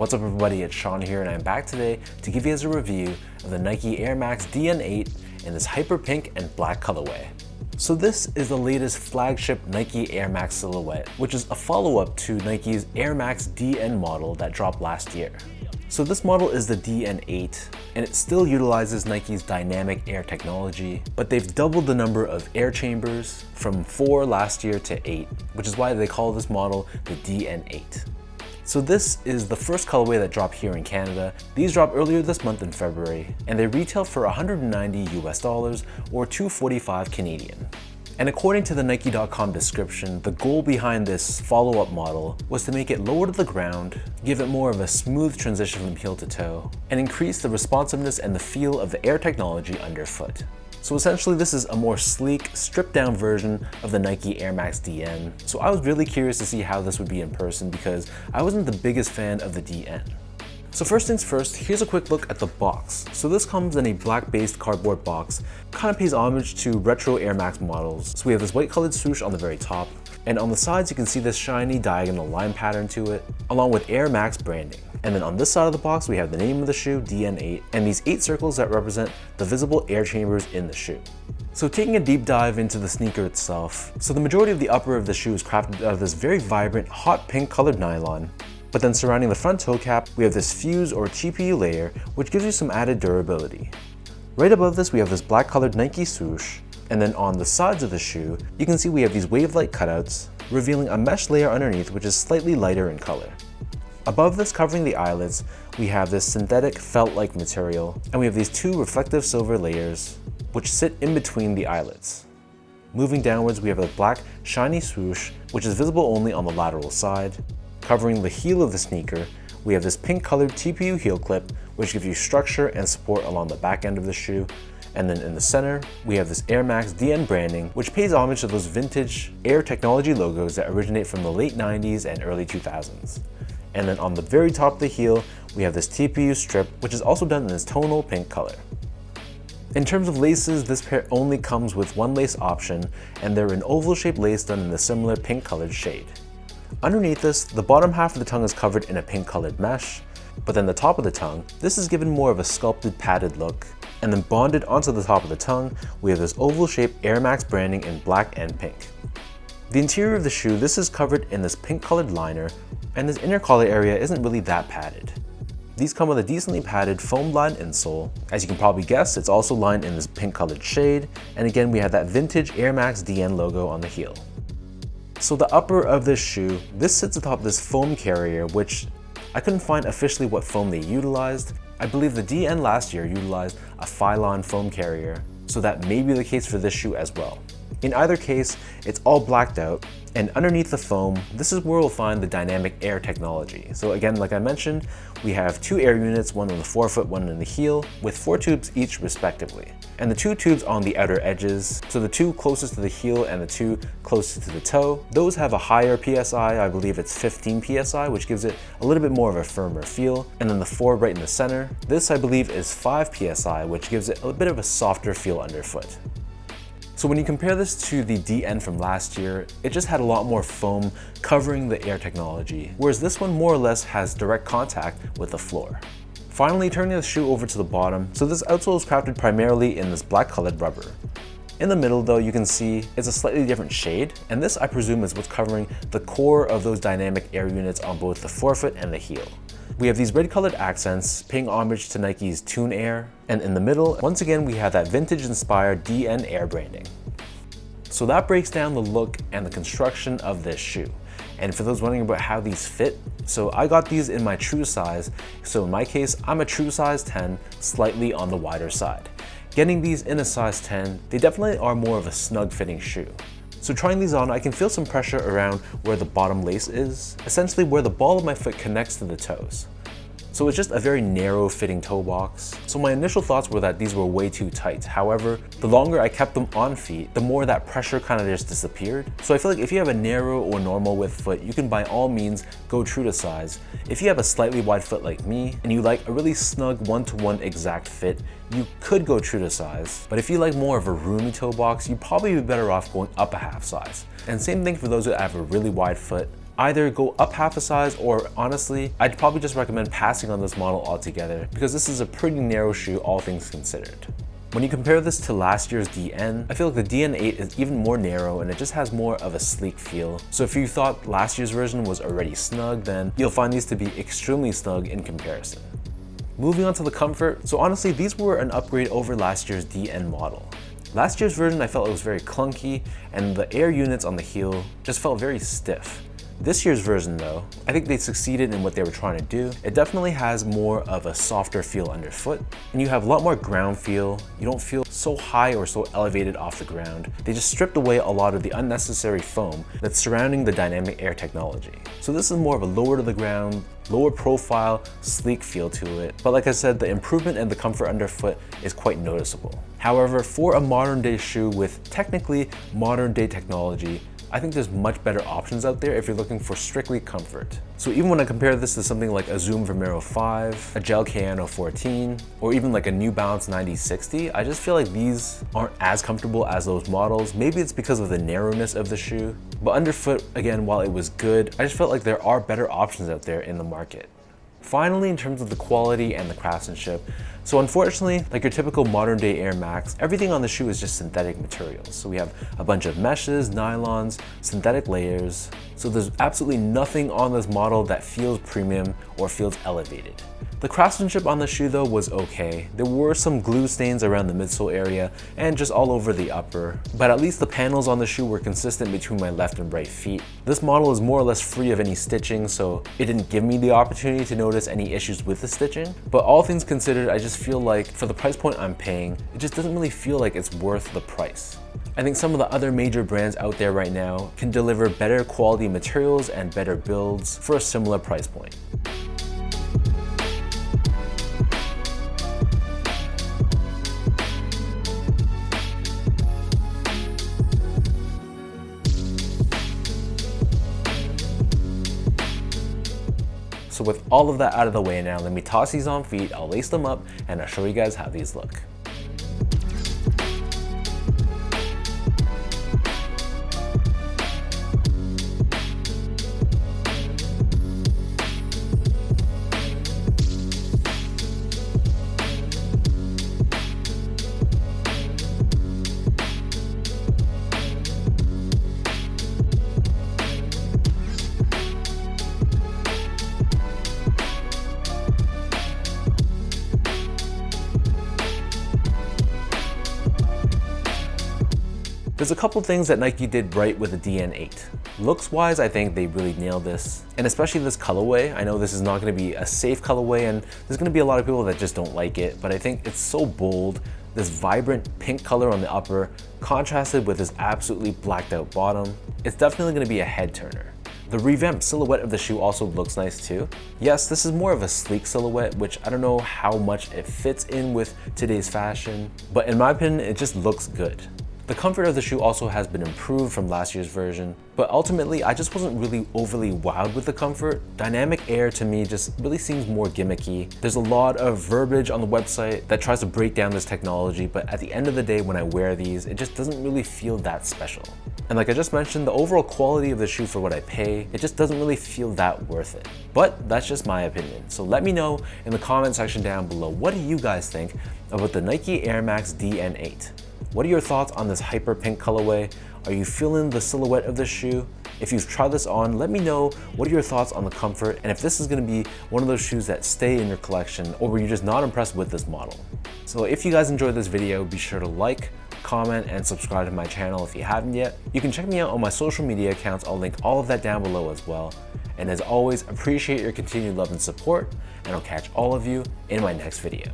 What's up everybody, it's Sean here and I'm back today to give you guys a review of the Nike Air Max DN8 in this hyper pink and black colorway. So this is the latest flagship Nike Air Max silhouette, which is a follow-up to Nike's Air Max DN model that dropped last year. So this model is the DN8 and it still utilizes Nike's dynamic air technology, but they've doubled the number of air chambers from 4 last year to 8, which is why they call this model the DN8. So this is the first colorway that dropped here in Canada. These dropped earlier this month in February, and they retail for $190 US or $245 Canadian. And according to the Nike.com description, the goal behind this follow-up model was to make it lower to the ground, give it more of a smooth transition from heel to toe, and increase the responsiveness and the feel of the air technology underfoot. So essentially this is a more sleek, stripped down version of the Nike Air Max DN. So I was really curious to see how this would be in person because I wasn't the biggest fan of the DN. So first things first, here's a quick look at the box. So this comes in a black based cardboard box, kind of pays homage to retro Air Max models. So we have this white colored swoosh on the very top, and on the sides you can see this shiny diagonal line pattern to it, along with Air Max branding. And then on this side of the box we have the name of the shoe, DN8, and these 8 circles that represent the visible air chambers in the shoe. So taking a deep dive into the sneaker itself, so the majority of the upper of the shoe is crafted out of this very vibrant hot pink colored nylon. But then surrounding the front toe cap, we have this fuse or TPU layer, which gives you some added durability. Right above this, we have this black colored Nike swoosh, and then on the sides of the shoe, you can see we have these wave-like cutouts, revealing a mesh layer underneath, which is slightly lighter in color. Above this, covering the eyelets, we have this synthetic felt-like material, and we have these 2 reflective silver layers, which sit in between the eyelets. Moving downwards, we have a black, shiny swoosh, which is visible only on the lateral side. Covering the heel of the sneaker, we have this pink colored TPU heel clip, which gives you structure and support along the back end of the shoe. And then in the center, we have this Air Max DN branding, which pays homage to those vintage Air technology logos that originate from the late 90s and early 2000s. And then on the very top of the heel, we have this TPU strip, which is also done in this tonal pink color. In terms of laces, this pair only comes with 1 lace option, and they're an oval-shaped lace done in the similar pink colored shade. Underneath this, the bottom half of the tongue is covered in a pink colored mesh, but then the top of the tongue, this is given more of a sculpted padded look, and then bonded onto the top of the tongue, we have this oval-shaped Air Max branding in black and pink. The interior of the shoe, this is covered in this pink colored liner, and this inner collar area isn't really that padded. These come with a decently padded foam-lined insole. As you can probably guess, it's also lined in this pink colored shade, and again we have that vintage Air Max DN logo on the heel. So the upper of this shoe, this sits atop this foam carrier, which I couldn't find officially what foam they utilized. I believe the DN last year utilized a Phylon foam carrier, so that may be the case for this shoe as well. In either case, it's all blacked out, and underneath the foam, this is where we'll find the dynamic air technology. So again, like I mentioned, we have 2 air units, one on the forefoot, one on the heel, with 4 tubes each respectively. And the 2 tubes on the outer edges, so the 2 closest to the heel and the 2 closest to the toe, those have a higher PSI, I believe it's 15 PSI, which gives it a little bit more of a firmer feel. And then the 4 right in the center, this I believe is 5 PSI, which gives it a bit of a softer feel underfoot. So when you compare this to the DN from last year, it just had a lot more foam covering the air technology, whereas this one more or less has direct contact with the floor. Finally, turning the shoe over to the bottom, so this outsole is crafted primarily in this black colored rubber. In the middle though, you can see it's a slightly different shade, and this I presume is what's covering the core of those dynamic air units on both the forefoot and the heel. We have these red colored accents paying homage to Nike's Tune Air, and in the middle, once again we have that vintage inspired DN Air branding. So that breaks down the look and the construction of this shoe. And for those wondering about how these fit, so I got these in my true size, so in my case I'm a true size 10, slightly on the wider side. Getting these in a size 10, they definitely are more of a snug fitting shoe. So trying these on, I can feel some pressure around where the bottom lace is, essentially where the ball of my foot connects to the toes. So it's just a very narrow fitting toe box. So my initial thoughts were that these were way too tight. However, the longer I kept them on feet, the more that pressure kind of just disappeared. So I feel like if you have a narrow or normal width foot, you can by all means go true to size. If you have a slightly wide foot like me, and you like a really snug 1-to-1 exact fit, you could go true to size. But if you like more of a roomy toe box, you'd probably be better off going up a half size. And same thing for those who have a really wide foot. either go up half a size, or honestly, I'd probably just recommend passing on this model altogether because this is a pretty narrow shoe, all things considered. When you compare this to last year's DN, I feel like the DN8 is even more narrow and it just has more of a sleek feel. So if you thought last year's version was already snug, then you'll find these to be extremely snug in comparison. Moving on to the comfort, so honestly, these were an upgrade over last year's DN model. Last year's version, I felt it was very clunky and the air units on the heel just felt very stiff. This year's version though, I think they succeeded in what they were trying to do. It definitely has more of a softer feel underfoot, and you have a lot more ground feel. You don't feel so high or so elevated off the ground. They just stripped away a lot of the unnecessary foam that's surrounding the dynamic air technology. So this is more of a lower to the ground, lower profile, sleek feel to it. But like I said, the improvement in the comfort underfoot is quite noticeable. However, for a modern day shoe with technically modern day technology, I think there's much better options out there if you're looking for strictly comfort. So even when I compare this to something like a Zoom Vomero 5, a Gel Kayano 14, or even like a New Balance 9060, I just feel like these aren't as comfortable as those models. Maybe it's because of the narrowness of the shoe. But underfoot, again, while it was good, I just felt like there are better options out there in the market. Finally, in terms of the quality and the craftsmanship, so unfortunately, like your typical modern day Air Max, everything on the shoe is just synthetic materials. So we have a bunch of meshes, nylons, synthetic layers. So there's absolutely nothing on this model that feels premium or feels elevated. The craftsmanship on the shoe though was okay. There were some glue stains around the midsole area and just all over the upper, but at least the panels on the shoe were consistent between my left and right feet. This model is more or less free of any stitching, so it didn't give me the opportunity to notice any issues with the stitching. But all things considered, I just feel like for the price point I'm paying, it just doesn't really feel like it's worth the price. I think some of the other major brands out there right now can deliver better quality materials and better builds for a similar price point. So with all of that out of the way now, let me toss these on feet, I'll lace them up, and I'll show you guys how these look. There's a couple things that Nike did right with the DN8. Looks wise, I think they really nailed this, and especially this colorway. I know this is not going to be a safe colorway and there's going to be a lot of people that just don't like it, but I think it's so bold. This vibrant pink color on the upper contrasted with this absolutely blacked out bottom. It's definitely going to be a head turner. The revamped silhouette of the shoe also looks nice too. Yes, this is more of a sleek silhouette, which I don't know how much it fits in with today's fashion, but in my opinion, it just looks good. The comfort of the shoe also has been improved from last year's version, but ultimately I just wasn't really overly wowed with the comfort. Dynamic air to me just really seems more gimmicky. There's a lot of verbiage on the website that tries to break down this technology, but at the end of the day when I wear these, it just doesn't really feel that special. And like I just mentioned, the overall quality of the shoe for what I pay, it just doesn't really feel that worth it. But that's just my opinion. So let me know in the comment section down below, what do you guys think about the Nike Air Max DN8? What are your thoughts on this hyper pink colorway? Are you feeling the silhouette of this shoe? If you've tried this on, let me know what are your thoughts on the comfort and if this is going to be one of those shoes that stay in your collection, or were you just not impressed with this model? So if you guys enjoyed this video, be sure to like, comment, and subscribe to my channel if you haven't yet. You can check me out on my social media accounts. I'll link all of that down below as well. And as always, appreciate your continued love and support, and I'll catch all of you in my next video.